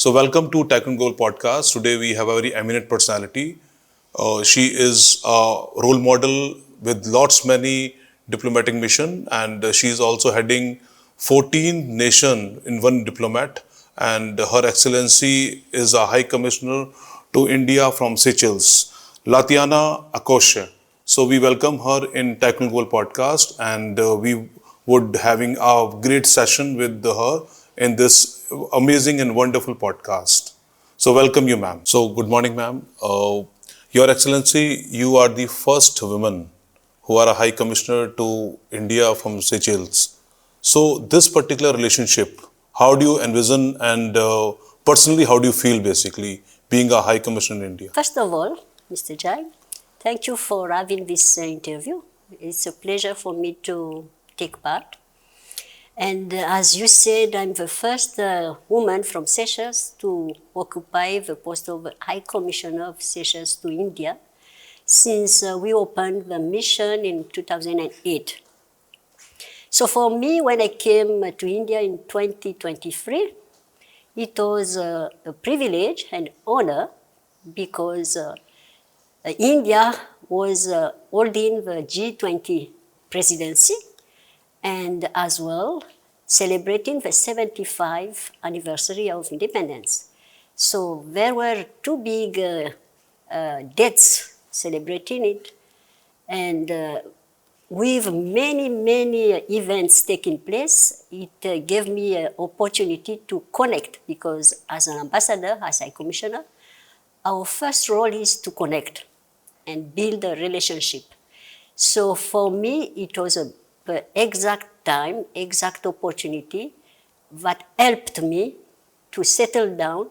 So, welcome to Tycoon Global Podcast. Today, we have a very eminent personality. She is a role model with lots many diplomatic mission, and she is also heading 14 nation in one diplomat. And Her Excellency is a High Commissioner to India from Seychelles, Latiana Accouche. So we welcome her in Tycoon Global Podcast, and we would having a great session with her in this amazing and wonderful podcast. So welcome you, ma'am. So good morning, ma'am. Your Excellency, you are the first woman who are a High Commissioner to India from Seychelles. So this particular relationship, how do you envision and personally, how do you feel basically being a High Commissioner in India? First of all, Mr. Jai, thank you for having this interview. It's a pleasure for me to take part. And as you said, I'm the first woman from Seychelles to occupy the post of High Commissioner of Seychelles to India since we opened the mission in 2008. So for me, when I came to India in 2023, it was a privilege and honor because India was holding the G20 presidency and as well celebrating the 75th anniversary of independence. So there were two big dates celebrating it, and with many events taking place, it gave me an opportunity to connect because as an ambassador, as a commissioner, our first role is to connect and build a relationship. So for me, it was the exact time, exact opportunity that helped me to settle down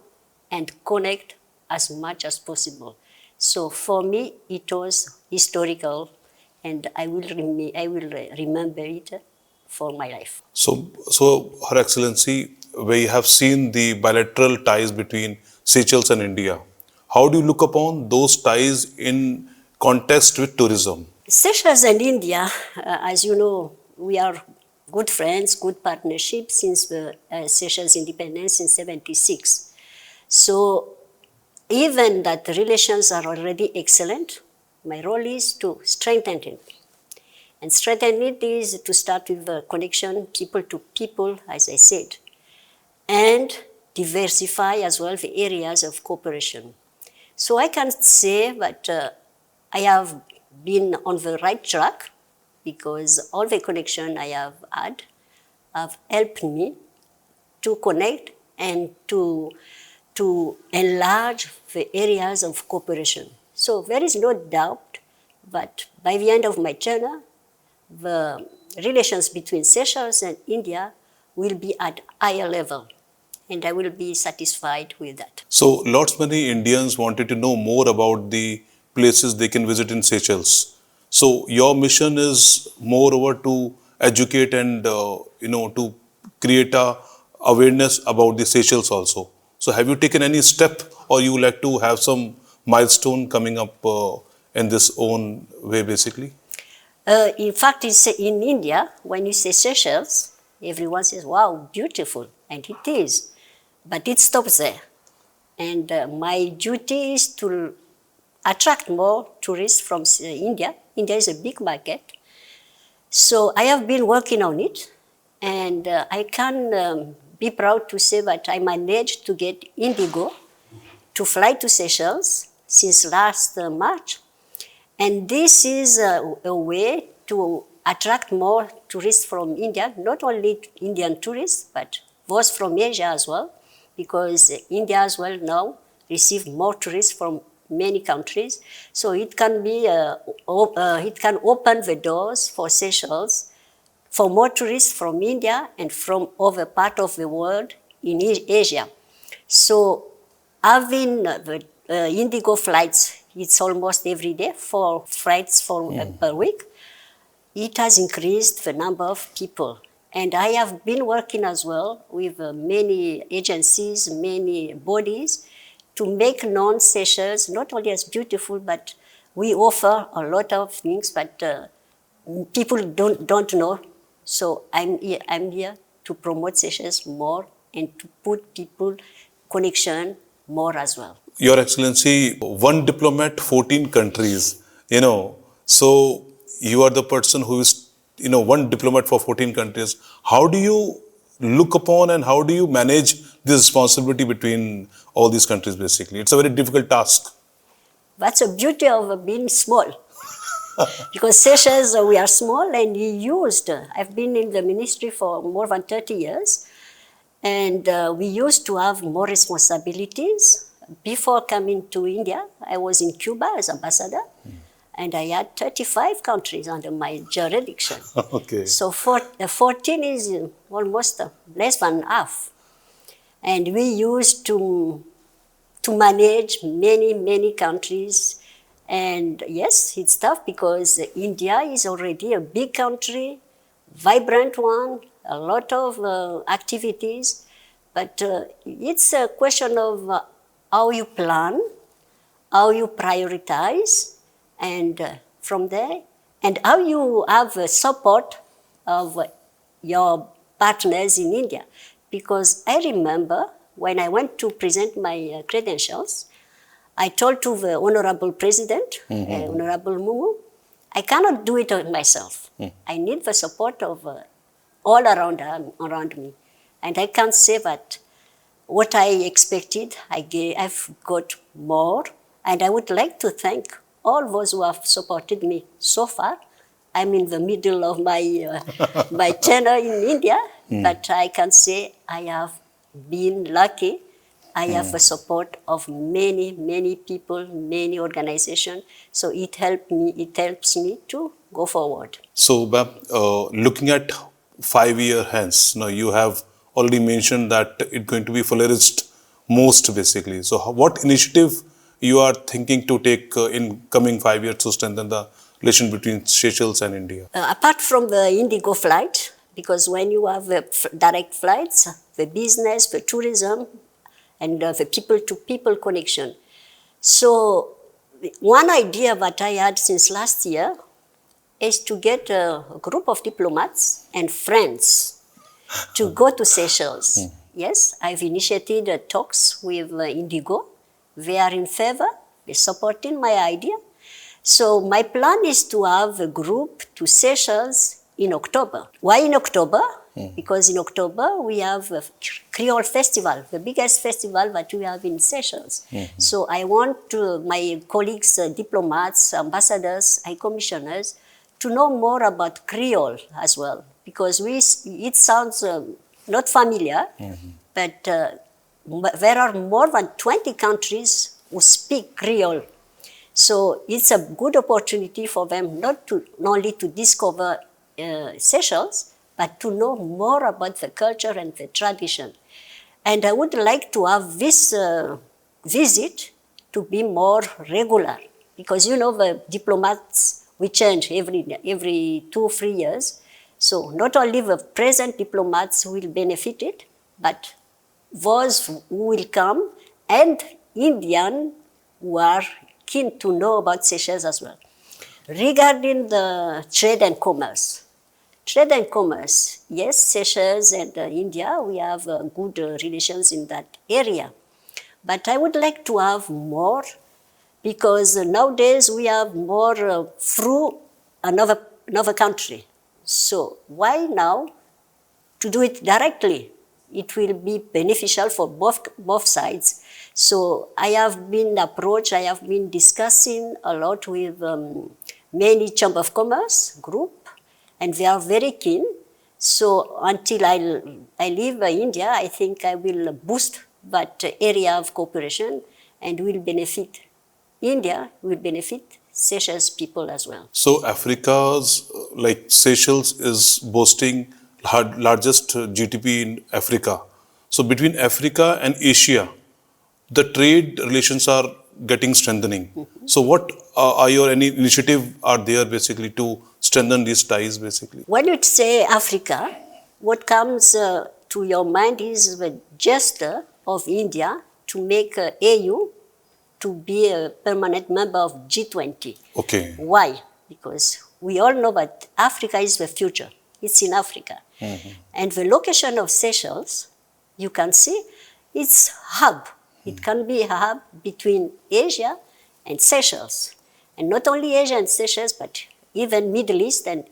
and connect as much as possible. So for me, it was historical, and I will remember it for my life. So, Her Excellency, we have seen the bilateral ties between Seychelles and India. How do you look upon those ties in context with tourism? Seychelles and India, as you know, we are good friends, good partnership since the Seychelles independence in 76. So even that the relations are already excellent, my role is to strengthen it. And strengthen it is to start with the connection people to people, as I said, and diversify as well the areas of cooperation. So I can say that I have been on the right track because all the connection I have had have helped me to connect and to enlarge the areas of cooperation. So there is no doubt that by the end of my journey, the relations between Seychelles and India will be at higher level, and I will be satisfied with that. So, lots many Indians wanted to know more about the places they can visit in Seychelles. So, your mission is moreover to educate and to create a awareness about the Seychelles also. So, have you taken any step, or you would like to have some milestone coming up in this own way, basically? In fact, in India, when you say Seychelles, everyone says, wow, beautiful, and it is. But it stops there. And my duty is to attract more tourists from India. India is a big market. So I have been working on it, and I can be proud to say that I managed to get Indigo to fly to Seychelles since last March. And this is a way to attract more tourists from India, not only Indian tourists, but those from Asia as well, because India as well now receives more tourists from many countries. So it can be, it can open the doors for Seychelles for more tourists from India and from other parts of the world in Asia. So having the Indigo flights, it's almost every day, 4 flights per week. It has increased the number of people. And I have been working as well with many agencies, many bodies, to make known Seychelles not only as beautiful, but we offer a lot of things that people don't know. So I'm here to promote Seychelles more and to put people connection more as well. Your Excellency, one diplomat, 14 countries, so you are the person who is, one diplomat for 14 countries. How do you look upon and how do you manage this responsibility between all these countries, basically? It's a very difficult task. That's the beauty of being small. Because Seychelles, we are small and I've been in the ministry for more than 30 years, and we used to have more responsibilities. Before coming to India, I was in Cuba as ambassador, and I had 35 countries under my jurisdiction. Okay. So 14 is almost less than half. And we used to manage many countries. And yes, it's tough because India is already a big country, vibrant one, a lot of activities. But it's a question of how you plan, how you prioritize, and from there, and how you have support of your partners in India. Because I remember when I went to present my credentials, I told to the Honorable President, Honorable Mumu, I cannot do it myself. I need the support of all around me. And I can say that what I expected, I've got more. And I would like to thank all those who have supported me so far. I'm in the middle of my my tenure in India, but I can say I have been lucky. I have the support of many people, many organizations. So it helps me to go forward. So, ma'am, looking at 5 year hence, now you have already mentioned that it's going to be flourished most, basically. So, what initiative you are thinking to take in coming 5 years to strengthen the relation between Seychelles and India? Apart from the Indigo flight, because when you have direct flights, the business, the tourism, and the people-to-people connection. So one idea that I had since last year is to get a group of diplomats and friends to go to Seychelles. Yes, I've initiated talks with Indigo. They are in favor, they're supporting my idea. So my plan is to have a group to Seychelles in October. Why in October? Because in October we have a Creole Festival, the biggest festival that we have in Seychelles. So I want my colleagues, diplomats, ambassadors, High Commissioners, to know more about Creole as well. Because it sounds not familiar, but there are more than 20 countries who speak Creole. So it's a good opportunity for them not only to discover Seychelles, but to know more about the culture and the tradition. And I would like to have this visit to be more regular, because the diplomats, we change every 2-3 years. So not only the present diplomats will benefit it, but those who will come and Indian who are keen to know about Seychelles as well. Regarding the trade and commerce, yes, Seychelles and India, we have good relations in that area. But I would like to have more, because nowadays we have more through another country. So why now to do it directly? It will be beneficial for both sides. So I have been approached, I have been discussing a lot with many Chamber of Commerce group, and they are very keen. So until I leave India, I think I will boost that area of cooperation and will benefit India, will benefit Seychelles people as well. So Africa's, like Seychelles is boasting largest GDP in Africa. So between Africa and Asia, the trade relations are getting strengthening. So what are any initiative are there basically to strengthen these ties basically? When you say Africa, what comes to your mind is the gesture of India to make AU to be a permanent member of G20. Okay. Why? Because we all know that Africa is the future. It's in Africa. And the location of Seychelles, you can see, it's hub. It can be a hub between Asia and Seychelles. And not only Asia and Seychelles, but even Middle East and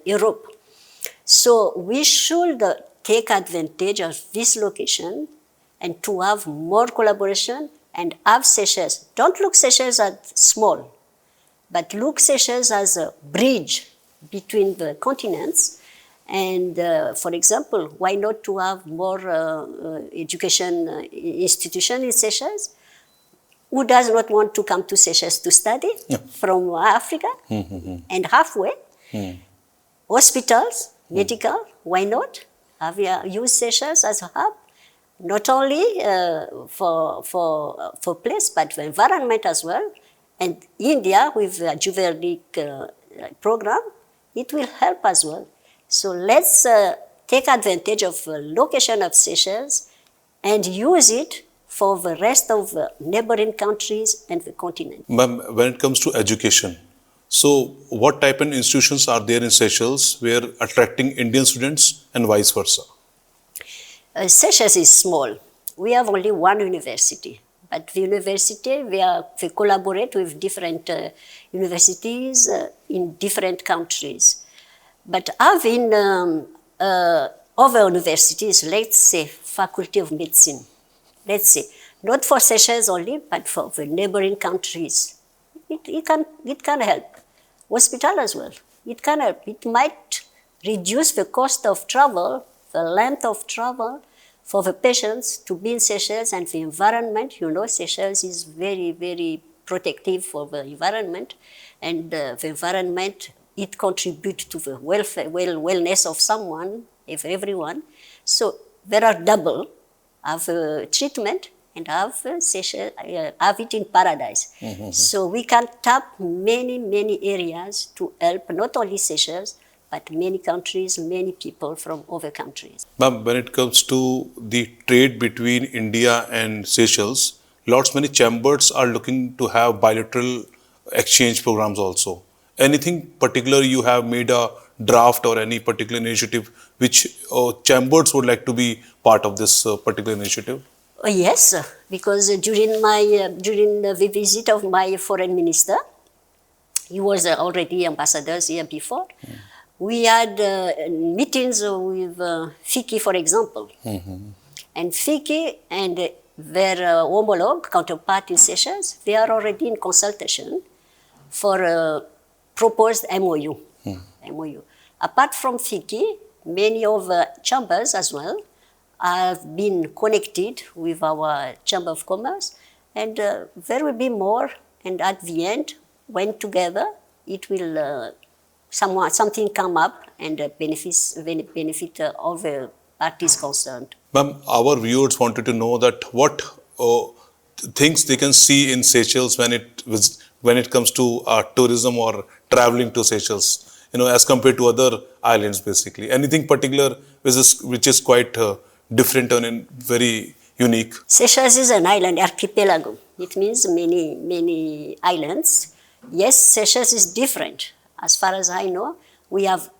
Europe. So we should take advantage of this location and to have more collaboration and have Seychelles. Don't look Seychelles as small, but look Seychelles as a bridge between the continents. And for example, why not to have more education institution in Seychelles? Who does not want to come to Seychelles to study from Africa and halfway? Hospitals, medical, why not? Have you used Seychelles as a hub? Not only for place, but for environment as well. And India, with the juvenile program, it will help as well. So let's take advantage of the location of Seychelles and use it for the rest of the neighboring countries and the continent. Ma'am, when it comes to education, so what type of institutions are there in Seychelles where attracting Indian students and vice versa? Seychelles is small. We have only one university. But the university, we collaborate with different universities in different countries. But having other universities, let's say Faculty of Medicine, let's say, not for Seychelles only, but for the neighboring countries, it can help. Hospital as well, it can help. It might reduce the cost of travel, the length of travel for the patients to be in Seychelles, and the environment. You know, Seychelles is very, very protective for the environment, and the environment, it contributes to the wellness of someone, of everyone. So there are double of treatment and have Seychelles, have it in paradise. So we can tap many, many areas to help not only Seychelles, but many countries, many people from other countries. Ma'am, when it comes to the trade between India and Seychelles, many chambers are looking to have bilateral exchange programs also. Anything particular you have made a draft or any particular initiative which chambers would like to be part of this particular initiative? Yes, because during the visit of my foreign minister, he was already ambassador here before. We had meetings with FICI, for example. And FICI and their homologue, counterpart in Seychelles, they are already in consultation for a proposed MOU. MOU. Apart from FICI, many of the chambers as well have been connected with our Chamber of Commerce, and there will be more, and at the end, when together, it will something come up and benefit all the parties concerned. Ma'am, our viewers wanted to know that what things they can see in Seychelles when it comes to tourism or traveling to Seychelles, as compared to other islands, basically. Anything particular which is quite different and very unique? Seychelles is an island archipelago. It means many islands. Yes, Seychelles is different. As far as I know, we have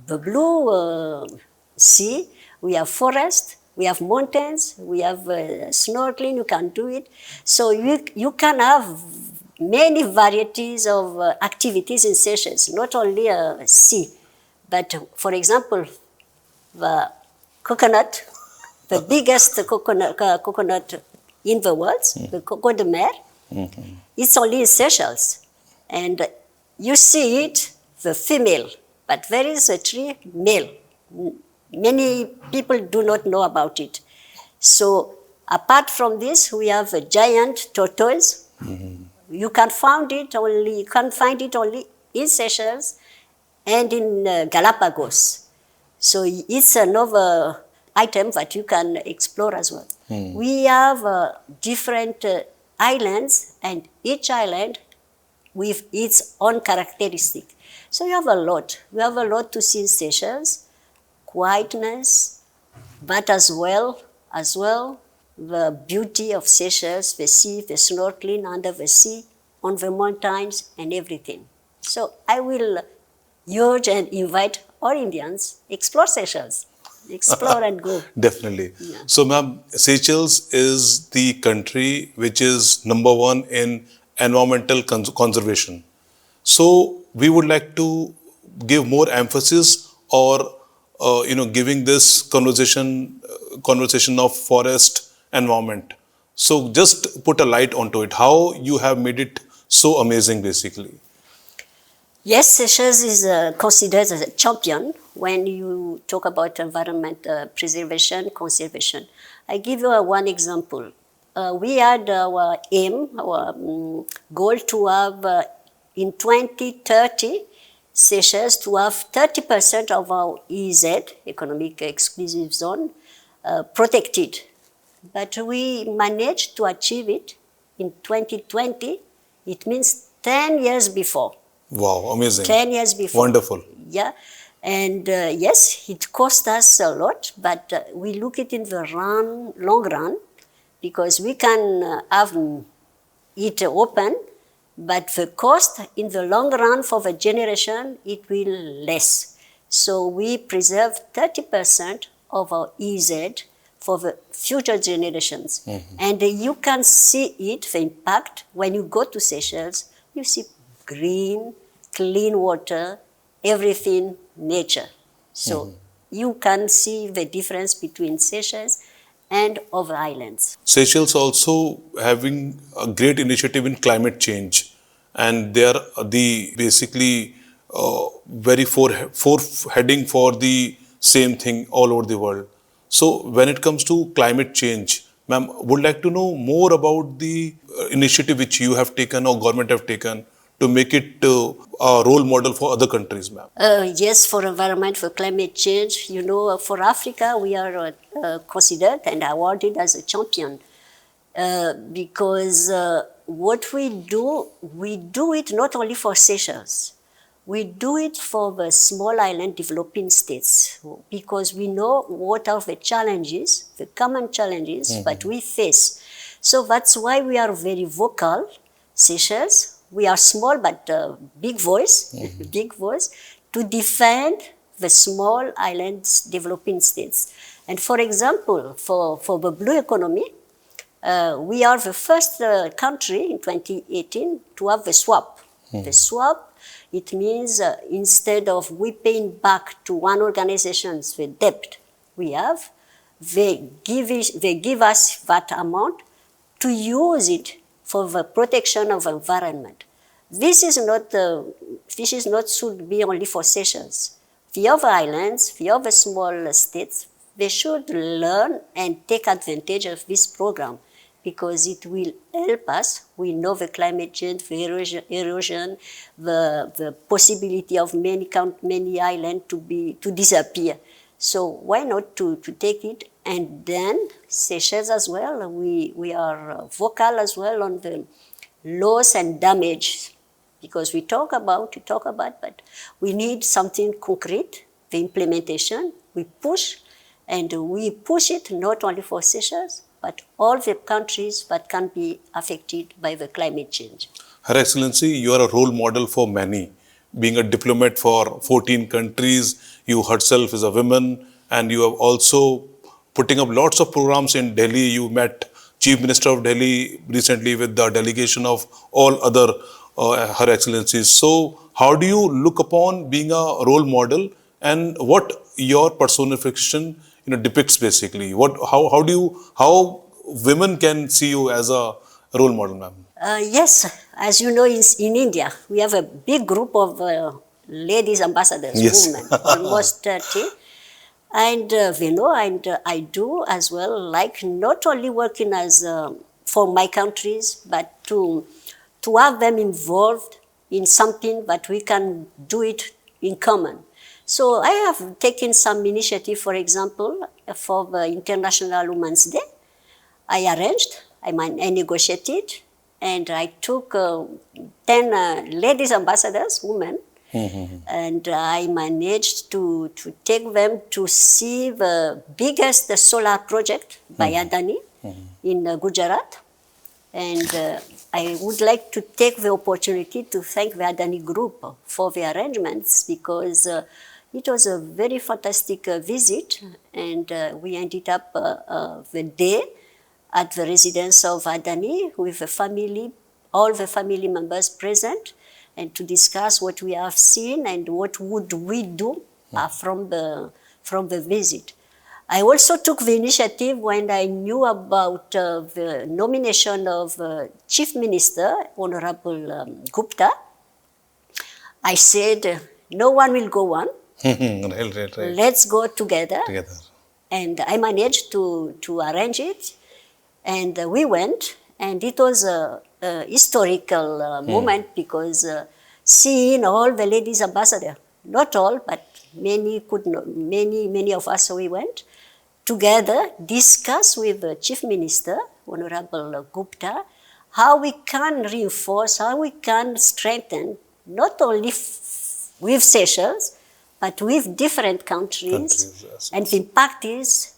the blue sea, we have forest, we have mountains, we have snorkeling, you can do it. So you can have many varieties of activities in Seychelles, not only sea, but for example, the coconut, the biggest coconut in the world, the coco de mer, it's only in Seychelles. And you see it, the female, but there is a tree male. Many people do not know about it. So apart from this, we have a giant tortoise. You can find it only in Seychelles and in Galapagos. So it's another item that you can explore as well. We have different islands, and each island with its own characteristic. So you have a lot. We have a lot to see in Seychelles, quietness, but as well, the beauty of Seychelles, the sea, the snorkeling under the sea, on the mountains, and everything. So I will urge and invite all Indians explore Seychelles. explore and go. Definitely. Yeah. So, ma'am, Seychelles is the country which is number one in environmental conservation. So, we would like to give more emphasis or giving this conversation of forest environment. So, just put a light onto it. How you have made it so amazing, basically. Yes, Seychelles is considered as a champion when you talk about environment preservation, conservation. I give you one example. We had our aim, our goal to have in 2030, Seychelles to have 30% of our EEZ, Economic Exclusive Zone, protected. But we managed to achieve it in 2020. It means 10 years before. Wow, amazing. 10 years before. Wonderful. Yeah. And yes, it cost us a lot, but we look at it in the long run, because we can have it open, but the cost in the long run for the generation, it will less. So we preserve 30% of our EZ for the future generations. Mm-hmm. And you can see it, the impact, when you go to Seychelles. You see green, clean water, everything nature. So you can see the difference between Seychelles and other islands. Seychelles also having a great initiative in climate change, and they are the basically very heading for the same thing all over the world. So when it comes to climate change, ma'am, would like to know more about the initiative which you have taken or government have taken to make it a role model for other countries, ma'am. Yes, for environment, for climate change, for Africa, we are considered and awarded as a champion because what we do it not only for Seychelles. We do it for the small island developing states because we know what are the challenges, the common challenges that we face. So that's why we are very vocal, Seychelles. We are small but big voice, big voice, to defend the small islands developing states. And for example, for the blue economy, we are the first country in 2018 to have the swap. The swap, it means instead of we paying back to one organization the debt we have, they give us that amount to use it for the protection of environment. This is not should be only for Seychelles. The other islands, the other small states, they should learn and take advantage of this program because it will help us. We know the climate change, the erosion, the possibility of many islands to disappear. So why not to take it? And then Seychelles as well, we are vocal as well on the loss and damage, because we talk about, but we need something concrete, the implementation. We push it not only for Seychelles, but all the countries that can be affected by the climate change. Her Excellency, you are a role model for many. Being a diplomat for 14 countries, you herself is a woman, and you have also putting up lots of programs in Delhi. You met Chief Minister of Delhi recently with the delegation of all other Her Excellencies. So how do you look upon being a role model, and what your personification depicts basically? How women can see you as a role model, ma'am? Yes, as you know, in India, we have a big group of ladies ambassadors, women, almost 30. And I do as well, like not only working as for my countries, but to have them involved in something that we can do it in common. So I have taken some initiative, for example, for the International Women's Day. I negotiated, and I took 10 ladies ambassadors, women, and I managed to take them to see the biggest solar project by Adani in Gujarat. And I would like to take the opportunity to thank the Adani Group for the arrangements because, it was a very fantastic visit, and we ended up the day at the residence of Adani with the family, all the family members present, and to discuss what we have seen and what would we do from the visit. I also took the initiative when I knew about the nomination of Chief Minister, Honorable Gupta. I said, no one will go on. Right. Let's go together. Together. And I managed to arrange it. And we went, and it was a historical moment because seeing all the ladies ambassadors, not all, but many of us, we went together, discuss with the Chief Minister, Honorable Gupta, how we can reinforce, how we can strengthen, not only with Seychelles, but with different countries. Yes. And the impact is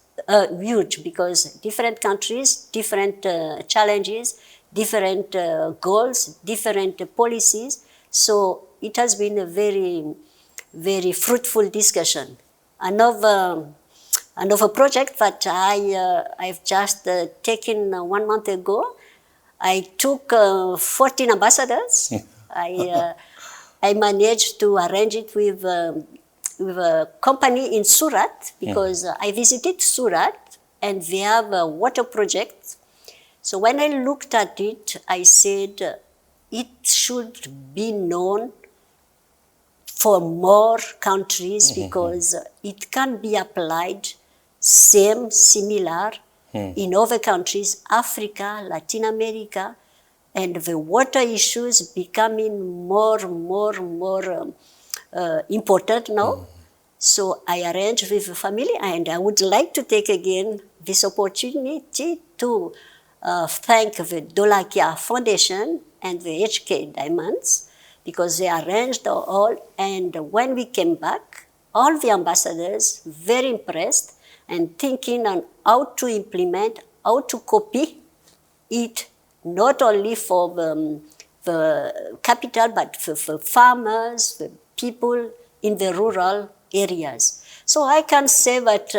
huge because different countries, different challenges, different goals, different policies. So it has been a very, very fruitful discussion. Another project that I've just taken 1 month ago, I took 14 ambassadors. I managed to arrange it with a company in Surat because I visited Surat and they have a water project. So when I looked at it, I said it should be known for more countries because it can be applied similar in other countries, Africa, Latin America, and the water issues becoming more important now. So I arranged with the family, and I would like to take again this opportunity to thank the Dolakia Foundation and the HK Diamonds because they arranged all. And when we came back, all the ambassadors very impressed and thinking on how to implement, how to copy it, not only for the capital, but for farmers, for people in the rural areas. So I can say that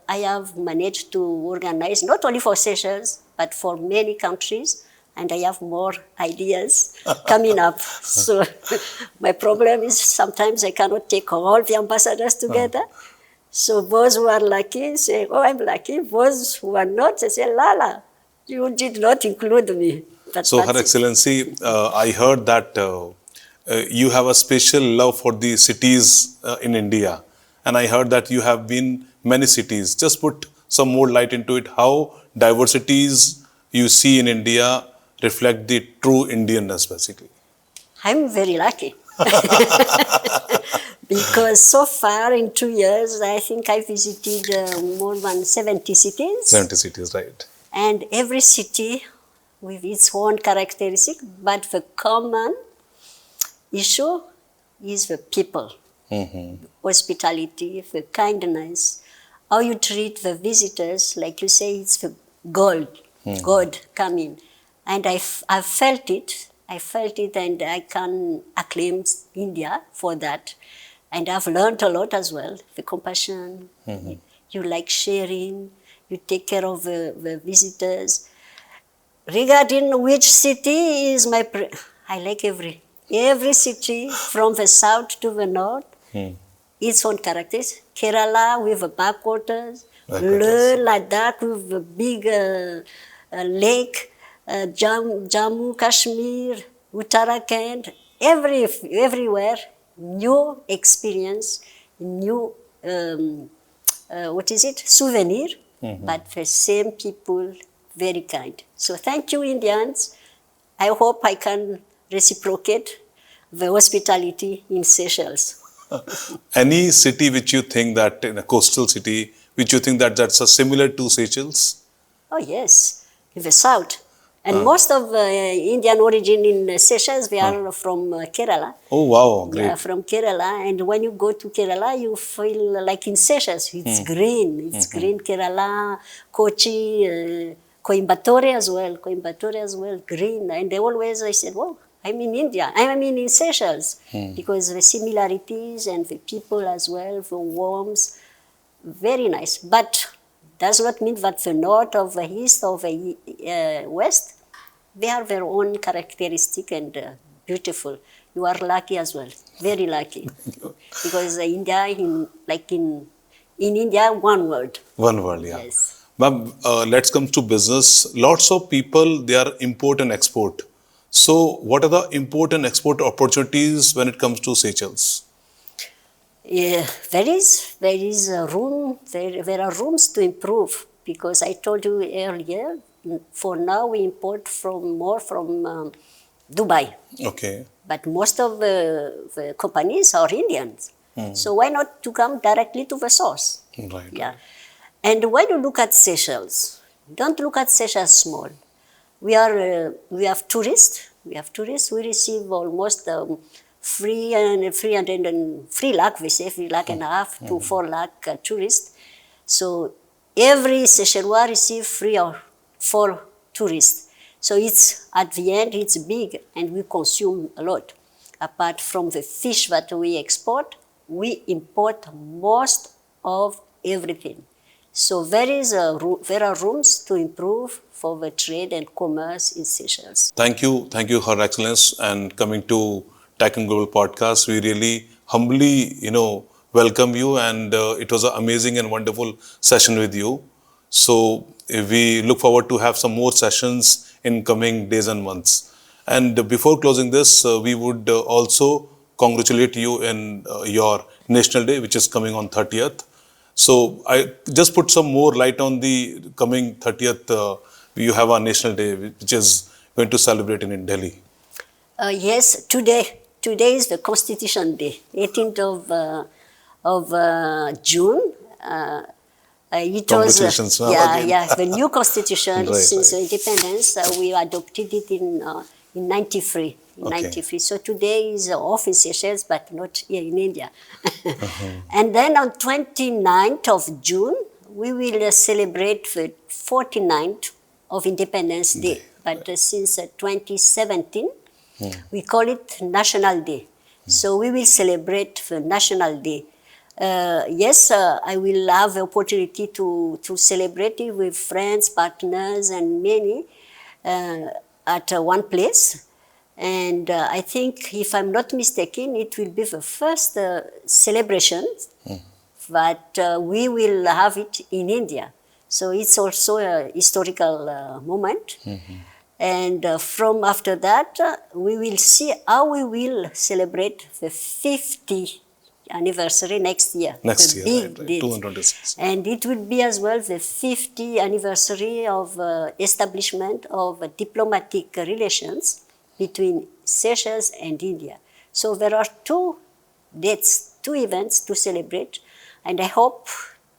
I have managed to organize not only for Seychelles, but for many countries, and I have more ideas coming up. So my problem is sometimes I cannot take all the ambassadors together. So those who are lucky say, oh, I'm lucky. Those who are not, they say, Lala, you did not include me. But so, Her Excellency, I heard that you have a special love for the cities in India. And I heard that you have been many cities. Just put some more light into it. How diversities you see in India reflect the true Indianness, basically. I'm very lucky. Because so far in 2 years, I think I visited more than 70 cities. 70 cities, right. And every city with its own characteristic, but the common issue is the people. Hospitality, the kindness, how you treat the visitors, like you say, it's the God coming. And I felt it, and I can acclaim India for that. And I've learned a lot as well, the compassion, you like sharing, you take care of the visitors. Regarding which city is I like every city from the south to the north, its own characters. Kerala with the backwaters, Ladakh with the big lake, Jammu, Kashmir, Uttarakhand, everywhere, new experience, new, souvenir, but the same people, very kind. So thank you, Indians. I hope I can reciprocate the hospitality in Seychelles. Any city which you think that, in a coastal city, which you think that that's similar to Seychelles? Oh yes, in the south. And most of Indian origin in Seychelles, they are from Kerala. Oh wow, great. Yeah, from Kerala. And when you go to Kerala, you feel like in Seychelles. It's green. It's green. Kerala, Kochi, Coimbatore as well, green. And they always, I said, well, I'm in India. I mean in Seychelles, because the similarities and the people as well, the warmth, very nice. But does not mean that the north or the east or the west, they have their own characteristic and beautiful. You are lucky as well, very lucky, because India, in India, one word. One word, yeah. Yes. Ma'am, let's come to business. Lots of people, they are import and export. So, what are the import and export opportunities when it comes to Seychelles? Yeah, there is a room. There are rooms to improve, because I told you earlier. For now, we import more from Dubai, Okay. but most of the companies are Indians. So why not to come directly to the source? Right. Yeah. And when you look at Seychelles, don't look at Seychelles small. We have tourists. We receive almost 3 lakh, we say 3 lakh and a half to 4 lakh tourists. So every Seychellois receive 3 or 4 tourists. So it's at the end it's big, and we consume a lot. Apart from the fish that we export, we import most of everything. So there are rooms to improve for the trade and commerce in Seychelles. Thank you, Her Excellence, and coming to Tycoon Global Podcast. We really humbly, welcome you, and it was an amazing and wonderful session with you. So we look forward to have some more sessions in coming days and months. And before closing this, we would also congratulate you in your National Day, which is coming on 30th. So I just put some more light on the coming 30th. You have our National Day, which is going to celebrate in Delhi. Yes, today is the Constitution Day, 18th of June. Congratulations, ma'am, again. The new constitution since independence. We adopted it in 93. So today is off in Seychelles, but not here in India. And then on 29th of June, we will celebrate the 49th of Independence Day. But since 2017, we call it National Day. So we will celebrate the National Day. I will have the opportunity to celebrate it with friends, partners, and many at one place. And I think, if I'm not mistaken, it will be the first celebration that we will have it in India. So it's also a historical moment. And from after that, we will see how we will celebrate the 50th anniversary next year. Next year, big right. date. 226. And it will be as well the 50th anniversary of establishment of diplomatic relations between Seychelles and India. So there are 2 dates, 2 events to celebrate, and I hope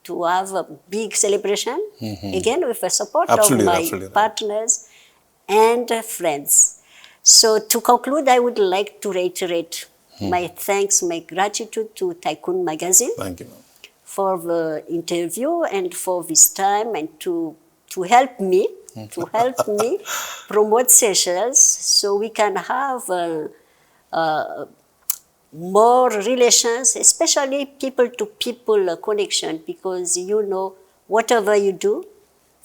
to have a big celebration, again with the support of my partners and friends. So to conclude, I would like to reiterate my thanks, my gratitude to Tycoon Magazine. Thank you, ma'am, for the interview and for this time, and to help me promote Seychelles, so we can have more relations, especially people-to-people connection, because whatever you do,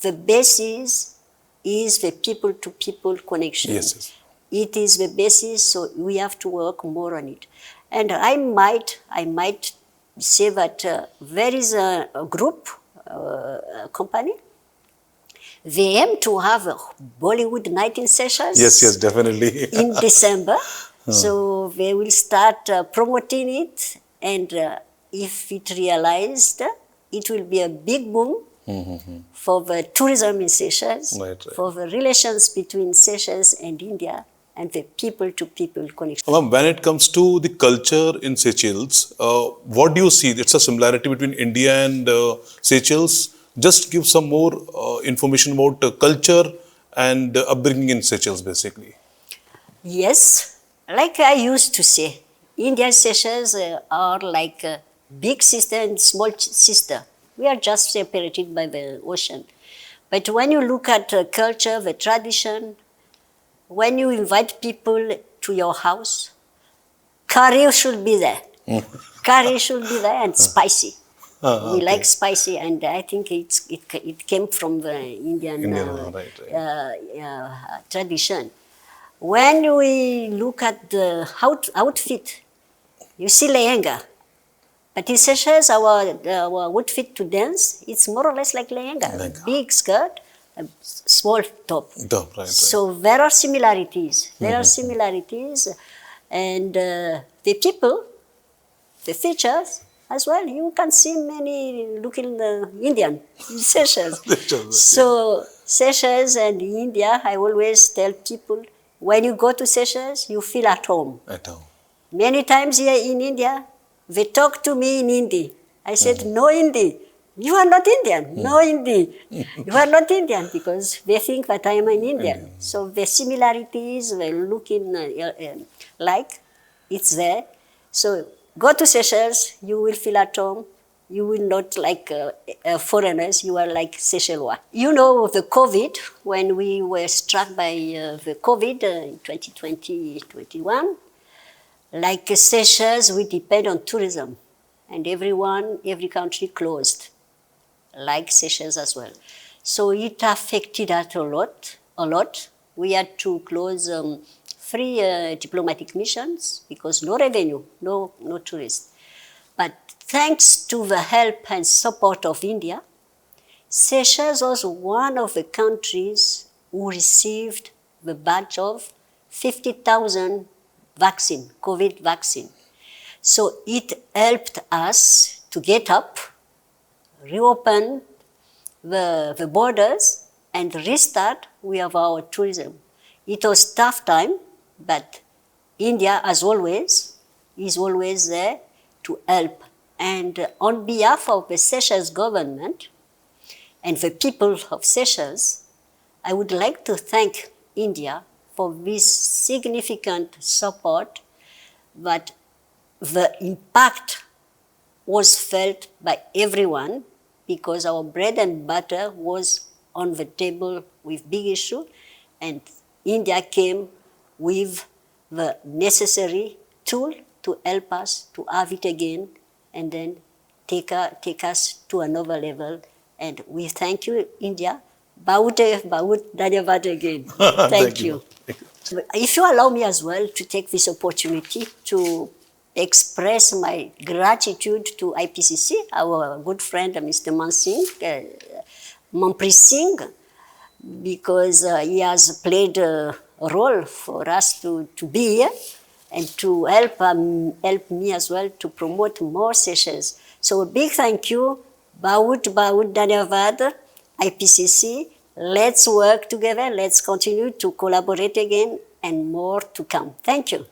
the basis is the people-to-people connection. Yes. It is the basis, so we have to work more on it. And I might say that there is a group, a company. They aim to have a Bollywood night in Seychelles. Yes, definitely. in December. So they will start promoting it, and if it realized, it will be a big boom for the tourism in Seychelles, for the relations between Seychelles and India, and the people-to-people connection. When it comes to the culture in Seychelles, what do you see? It's a similarity between India and Seychelles. Just give some more information about culture and upbringing in Seychelles, basically. Yes, like I used to say, India and Seychelles are like a big sister and small sister. We are just separated by the ocean. But when you look at culture, the tradition, when you invite people to your house, curry should be there. Curry should be there and spicy. We like spicy, and I think it came from the Indian tradition. When we look at the outfit, you see lehenga. But in Seychelles, our outfit to dance, it's more or less like lehenga. Big skirt, a small top. So there are similarities. And the people, the features as well, you can see many looking Indian in Seychelles. So Seychelles and India, I always tell people, when you go to Seychelles, you feel at home. Many times here in India, they talk to me in Hindi. I said, no Hindi. You are not Indian. No Hindi. You are not Indian, because they think that I am an Indian. So the similarities, the looking like, it's there. So go to Seychelles, you will feel at home. You will not like foreigners, you are like Seychellois. You know, the COVID, when we were struck by the COVID in 2020-21, like Seychelles, we depend on tourism. And every country closed, like Seychelles as well. So it affected us a lot. We had to close 3 diplomatic missions because no revenue, no tourists. But thanks to the help and support of India, Seychelles was one of the countries who received the batch of 50,000 vaccine, COVID vaccine. So it helped us to get up, reopen the borders, and restart with our tourism. It was tough time, but India, as always, is always there to help. And on behalf of the Seychelles government and the people of Seychelles, I would like to thank India for this significant support, but the impact was felt by everyone because our bread and butter was on the table with big issue, and India came with the necessary tool to help us to have it again and then take us to another level. And we thank you, India. Baut Dhanyavad again. Thank you. If you allow me as well to take this opportunity to express my gratitude to IPCC, our good friend Mr. Manpreet Singh, because he has played a role for us to be here and to help me as well to promote more Seychelles. So a big thank you, Baut Dhanyavad, IPCC. Let's work together, let's continue to collaborate again, and more to come. Thank you.